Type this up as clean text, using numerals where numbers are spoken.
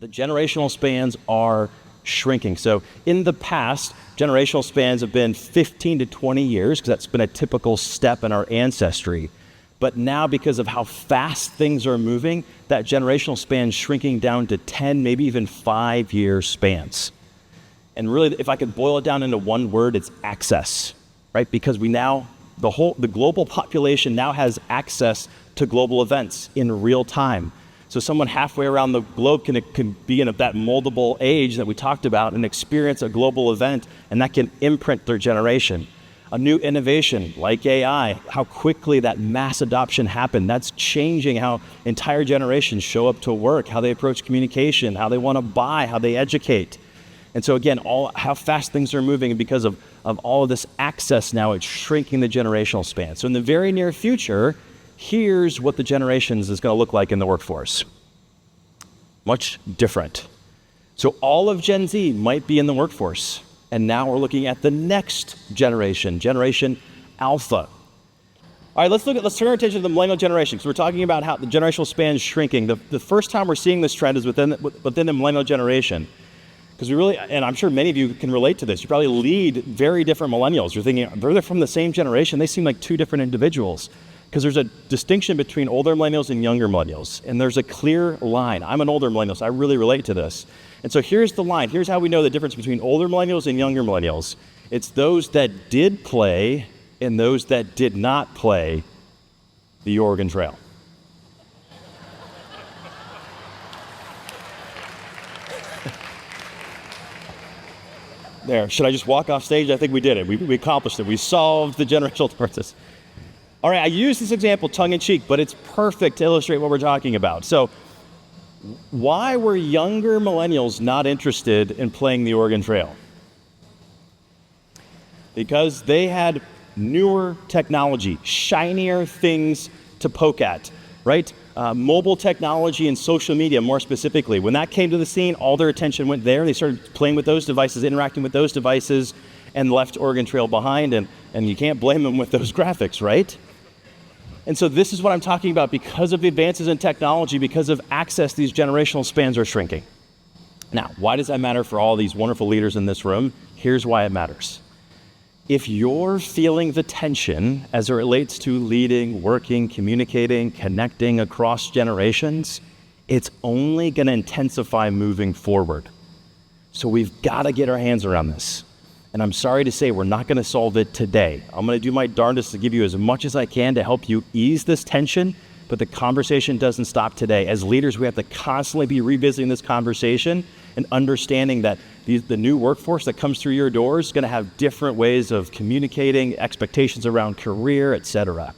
The generational spans are shrinking. So in the past, generational spans have been 15 to 20 years, because that's been a typical step in our ancestry. But now, because of how fast things are moving, that generational span is shrinking down to 10, maybe even 5-year spans. And really, if I could boil it down into one word, it's access, right? Because we now, the global population now has access to global events in real time. So someone halfway around the globe can be in that moldable age that we talked about and experience a global event, and that can imprint their generation. A new innovation like AI, how quickly that mass adoption happened, that's changing how entire generations show up to work, how they approach communication, how they want to buy, how they educate. And so again, how fast things are moving, and because of all of this access now, it's shrinking the generational span. So in the very near future, here's what the generations is going to look like in the workforce. Much different. So all of Gen Z might be in the workforce. And now we're looking at the next generation, Generation Alpha. All right, let's turn our attention to the millennial generation, because we're talking about how the generational span is shrinking. The first time we're seeing this trend is within the millennial generation. Because we really, and I'm sure many of you can relate to this, you probably lead very different millennials. You're thinking, they're from the same generation, they seem like two different individuals. Because there's a distinction between older millennials and younger millennials. And there's a clear line. I'm an older millennial, so I really relate to this. And so here's the line. Here's how we know the difference between older millennials and younger millennials. It's those that did play and those that did not play the Oregon Trail. There, should I just walk off stage? I think we did it. We accomplished it. We solved the generational differences. All right, I use this example tongue-in-cheek, but it's perfect to illustrate what we're talking about. So why were younger millennials not interested in playing the Oregon Trail? Because they had newer technology, shinier things to poke at, right? Mobile technology and social media, more specifically. When that came to the scene, all their attention went there. They started playing with those devices, interacting with those devices, and left Oregon Trail behind, and you can't blame them with those graphics, right? And so this is what I'm talking about. Because of the advances in technology, because of access, these generational spans are shrinking. Now, why does that matter for all these wonderful leaders in this room? Here's why it matters. If you're feeling the tension as it relates to leading, working, communicating, connecting across generations, it's only going to intensify moving forward. So we've got to get our hands around this. And I'm sorry to say, we're not going to solve it today. I'm going to do my darndest to give you as much as I can to help you ease this tension, but the conversation doesn't stop today. As leaders, we have to constantly be revisiting this conversation and understanding that the new workforce that comes through your doors is going to have different ways of communicating, expectations around career, et cetera.